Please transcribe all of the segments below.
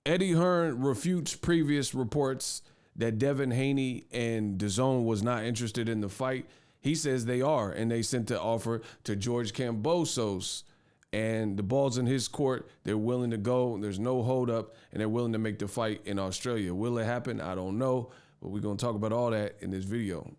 Eddie Hearn refutes previous reports that Devin Haney and DAZN was not interested in the fight. He says they are, and they sent the offer to George Kambosos, and the ball's in his court. They're willing to go. There's no hold up, and they're willing to make the fight in Australia. Will it happen? I don't know, but we're going to talk about all that in this video.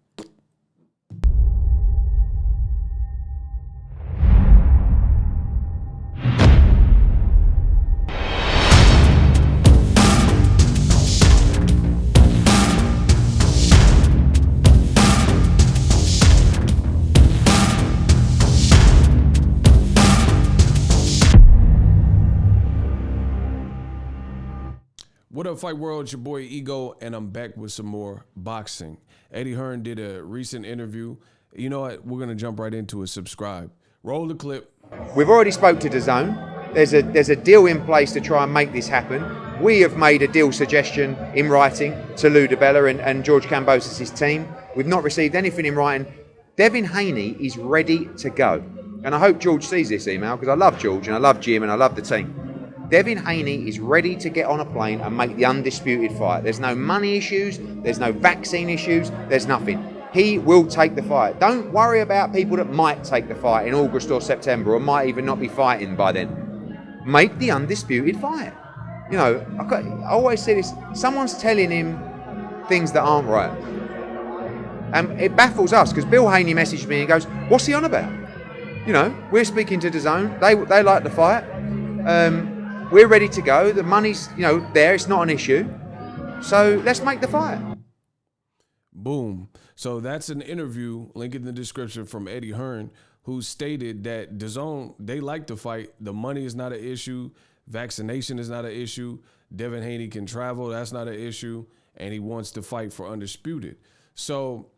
What up, Fight World? It's your boy Ego, and I'm back with some more boxing. Eddie Hearn did a recent interview. You know what? We're gonna jump right into it. Subscribe. Roll the clip. We've already spoke to DAZN. There's a deal in place to try and make this happen. We have made a deal suggestion in writing to DiBella and George Kambosos' team. We've not received anything in writing. Devin Haney is ready to go. And I hope George sees this email, because I love George and I love Jim and I love the team. Devin Haney is ready to get on a plane and make the undisputed fight. There's no money issues, there's no vaccine issues, there's nothing. He will take the fight. Don't worry about people that might take the fight in August or September or might even not be fighting by then. Make the undisputed fight. You know, I always say this, someone's telling him things that aren't right. And it baffles us, because Bill Haney messaged me and goes, what's he on about? You know, we're speaking to DAZN, they like the fight. We're ready to go. The money's, there. It's not an issue. So let's make the fight. Boom. So that's an interview, link in the description, from Eddie Hearn, who stated that DAZN, they like to fight. The money is not an issue. Vaccination is not an issue. Devin Haney can travel. That's not an issue. And he wants to fight for undisputed. So,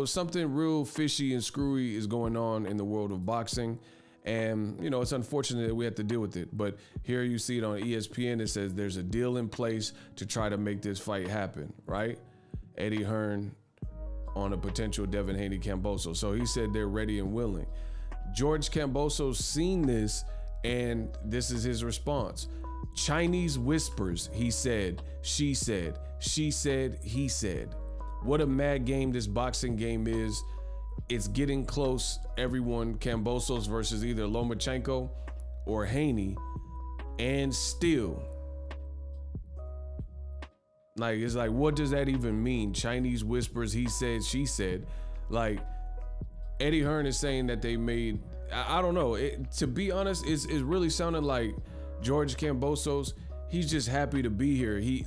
something real fishy and screwy is going on in the world of boxing. And, it's unfortunate that we have to deal with it. But here you see it on ESPN. It says there's a deal in place to try to make this fight happen, right? Eddie Hearn on a potential Devin Haney Kambosos. So he said they're ready and willing. George Kambosos seen this, and this is his response. Chinese whispers, he said, she said, he said. What a mad game this boxing game is. It's getting close, everyone. Kambosos versus either Lomachenko or Haney. And still, it's like, what does that even mean? Chinese whispers, he said, she said. Like, Eddie Hearn is saying that they made, I don't know. To be honest, it's really sounding like George Kambosos, he's just happy to be here. He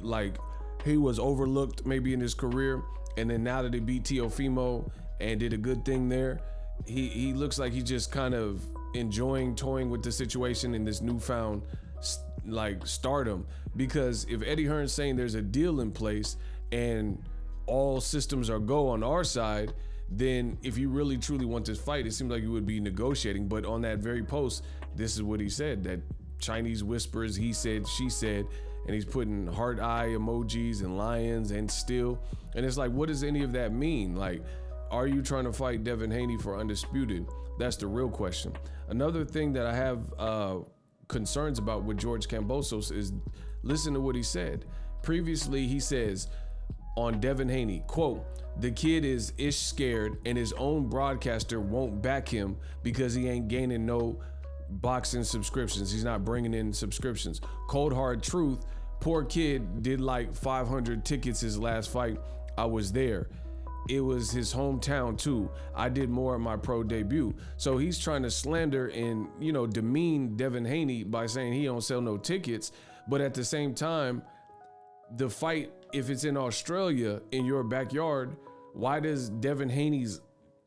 was overlooked maybe in his career. And then now that he beat Teofimo and did a good thing there, he looks like he's just kind of enjoying toying with the situation in this newfound stardom. Because if Eddie Hearn's saying there's a deal in place and all systems are go on our side, then if you really truly want this fight, it seems like you would be negotiating. But on that very post, this is what he said, that Chinese whispers, he said, she said, and he's putting heart eye emojis and lions and still. And it's like, what does any of that mean? Like, are you trying to fight Devin Haney for undisputed? That's the real question. Another thing that I have concerns about with George Kambosos is, listen to what he said. Previously, he says on Devin Haney, quote, the kid is ish scared and his own broadcaster won't back him because he ain't gaining no boxing subscriptions. He's not bringing in subscriptions. Cold hard truth, poor kid did like 500 tickets his last fight. I was there. It was his hometown too. I did more at my pro debut. So he's trying to slander and, demean Devin Haney by saying he don't sell no tickets. But at the same time, the fight, if it's in Australia in your backyard, why does Devin Haney's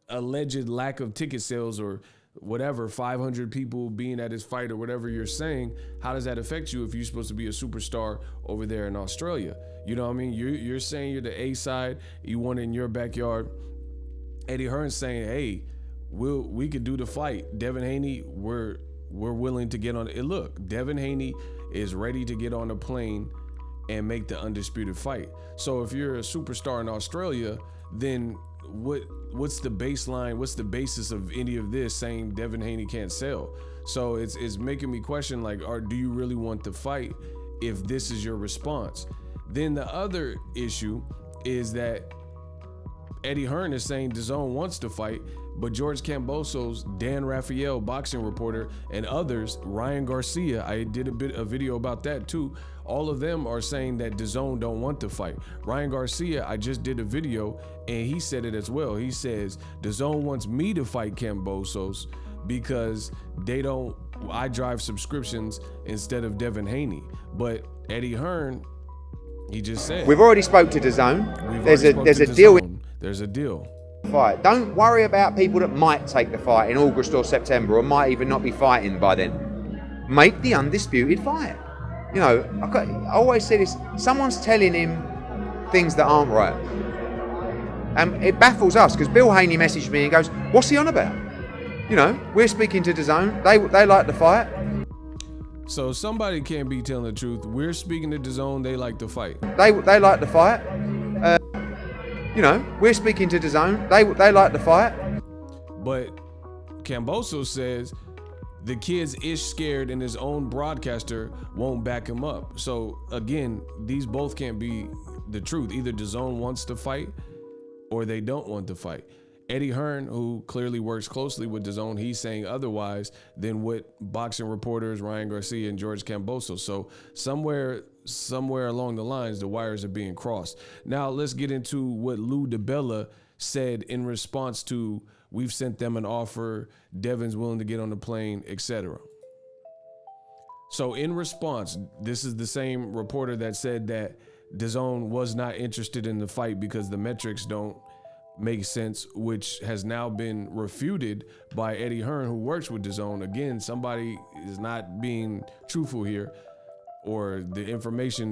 alleged lack of ticket sales or whatever, 500 people being at his fight or whatever you're saying, how does that affect you if you're supposed to be a superstar over there in Australia? You know what I mean? You're saying you're the A side, you want it in your backyard. Eddie Hearn's saying, hey, we could do the fight. Devin Haney, we're willing to get on it. Look, Devin Haney is ready to get on a plane and make the undisputed fight. So if you're a superstar in Australia, then what's the baseline? What's the basis of any of this saying Devin Haney can't sell? So it's making me question, do you really want the fight if this is your response. Then the other issue is that Eddie Hearn is saying DAZN wants to fight, but George Kambosos, Dan Raphael, boxing reporter, and others, Ryan Garcia, I did a video about that too. All of them are saying that DAZN don't want to fight. Ryan Garcia, I just did a video and he said it as well. He says DAZN wants me to fight Kambosos because I drive subscriptions instead of Devin Haney. But Eddie Hearn, he just said, we've already spoke to DAZN. There's a deal. There's a deal. Fight. Don't worry about people that might take the fight in August or September or might even not be fighting by then. Make the undisputed fight. You know, I always say this, someone's telling him things that aren't right. And it baffles us because Bill Haney messaged me and goes, what's he on about? You know, we're speaking to DAZN. They like the fight. So somebody can't be telling the truth. We're speaking to DAZN. They like the fight. They like the fight. You know, we're speaking to DAZN. They like the fight. But Kambosos says the kid's ish scared and his own broadcaster won't back him up. So again, these both can't be the truth. Either DAZN wants to fight or they don't want to fight. Eddie Hearn, who clearly works closely with DAZN, he's saying otherwise than what boxing reporters Ryan Garcia and George Kambosos. So somewhere along the lines, the wires are being crossed. Now let's get into what Lou DiBella said in response to, we've sent them an offer, Devin's willing to get on the plane, etc. So in response, this is the same reporter that said that DAZN was not interested in the fight because the metrics don't make sense, which has now been refuted by Eddie Hearn, who works with DAZN. Again, somebody is not being truthful here, or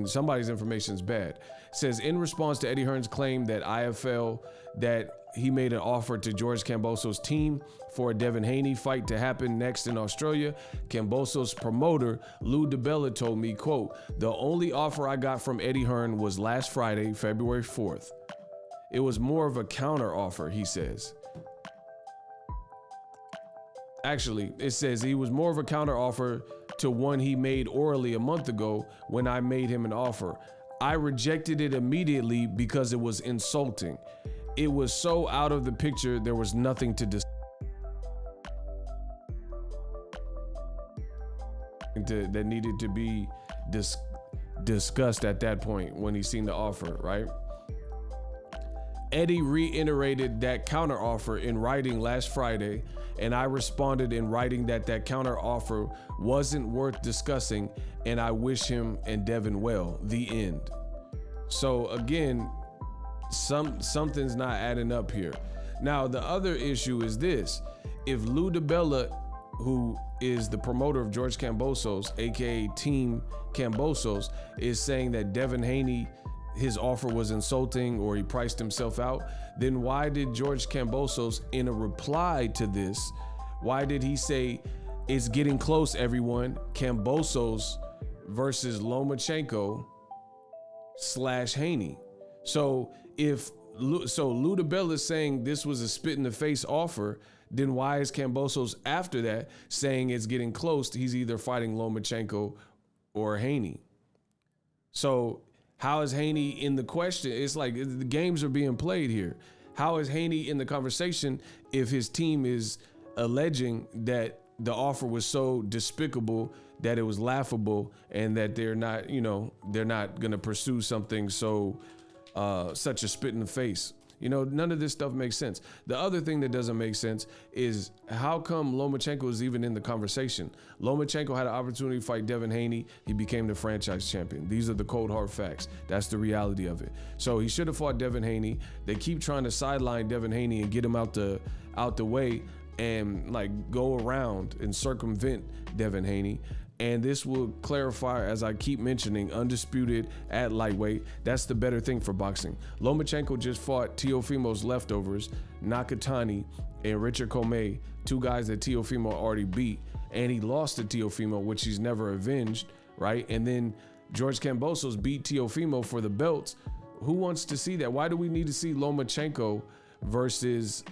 somebody's information is bad. It says, in response to Eddie Hearn's claim that IFL, that he made an offer to George Kambosos' team for a Devin Haney fight to happen next in Australia, Kambosos' promoter, Lou DiBella, told me, quote, the only offer I got from Eddie Hearn was last Friday, February 4th. It was more of a counter offer, he says. Actually, it says he was more of a counter offer to one he made orally a month ago when I made him an offer. I rejected it immediately because it was insulting. It was so out of the picture, there was nothing to discuss. That needed to be discussed at that point when he seen the offer, right? Eddie reiterated that counteroffer in writing last Friday, and I responded in writing that counteroffer wasn't worth discussing, and I wish him and Devin well. The end. So again, something's not adding up here. Now, the other issue is this. If Lou DiBella, who is the promoter of George Kambosos, aka Team Kambosos, is saying that Devin Haney, his offer was insulting or he priced himself out, then why did George Kambosos, in a reply to this, why did he say it's getting close, everyone, Kambosos versus Lomachenko / Haney? So Lou DiBella is saying this was a spit in the face offer, then why is Kambosos after that saying it's getting close? He's either fighting Lomachenko or Haney. So how is Haney in the question? It's like the games are being played here. How is Haney in the conversation if his team is alleging that the offer was so despicable that it was laughable and that they're not going to pursue something so such a spit in the face? None of this stuff makes sense. The other thing that doesn't make sense is how come Lomachenko is even in the conversation? Lomachenko had an opportunity to fight Devin Haney. He became the franchise champion. These are the cold hard facts. That's the reality of it. So he should have fought Devin Haney. They keep trying to sideline Devin Haney and get him out the way and go around and circumvent Devin Haney. And this will clarify, as I keep mentioning, undisputed at lightweight. That's the better thing for boxing. Lomachenko just fought Teofimo's leftovers, Nakatani and Richard Comey, two guys that Teofimo already beat. And he lost to Teofimo, which he's never avenged, right? And then George Kambosos beat Teofimo for the belts. Who wants to see that? Why do we need to see Lomachenko versus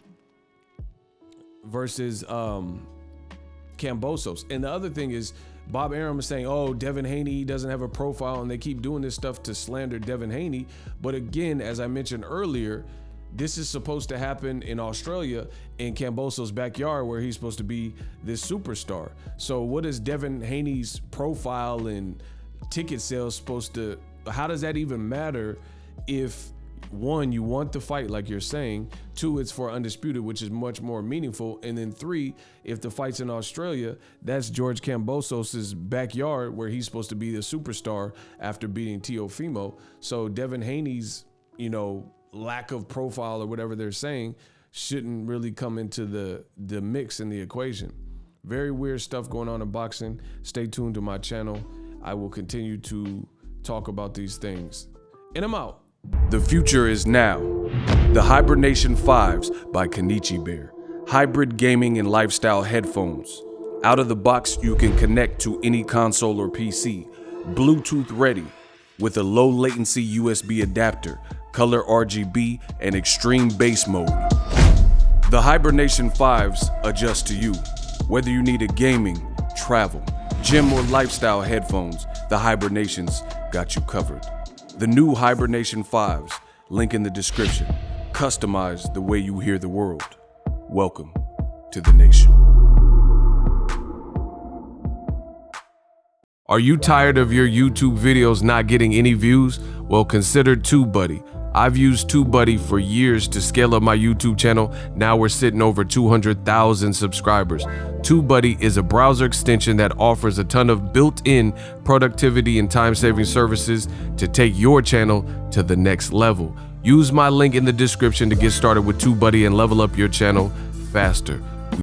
Kambosos? And the other thing is, Bob Arum is saying, oh, Devin Haney doesn't have a profile, and they keep doing this stuff to slander Devin Haney. But again, as I mentioned earlier, this is supposed to happen in Australia in Kambosos' backyard, where he's supposed to be this superstar. So what is Devin Haney's profile and ticket sales supposed to, how does that even matter if, one, you want the fight like you're saying, two, it's for Undisputed, which is much more meaningful, and then three, if the fight's in Australia, that's George Kambosos' backyard where he's supposed to be the superstar after beating Teofimo. So Devin Haney's, lack of profile or whatever they're saying shouldn't really come into the mix in the equation. Very weird stuff going on in boxing. Stay tuned to my channel. I will continue to talk about these things. And I'm out. The future is now. The Hibernation 5s by Kenichi Bear. Hybrid gaming and lifestyle headphones. Out of the box, you can connect to any console or PC. Bluetooth ready with a low latency USB adapter, color RGB, and extreme bass mode. The Hibernation 5s adjust to you. Whether you need a gaming, travel, gym, or lifestyle headphones, the Hibernations got you covered. The new Hibernation 5s, link in the description. Customize the way you hear the world. Welcome to the nation. Are you tired of your YouTube videos not getting any views? Well, consider TubeBuddy. I've used TubeBuddy for years to scale up my YouTube channel. Now we're sitting over 200,000 subscribers. TubeBuddy is a browser extension that offers a ton of built-in productivity and time-saving services to take your channel to the next level. Use my link in the description to get started with TubeBuddy and level up your channel faster.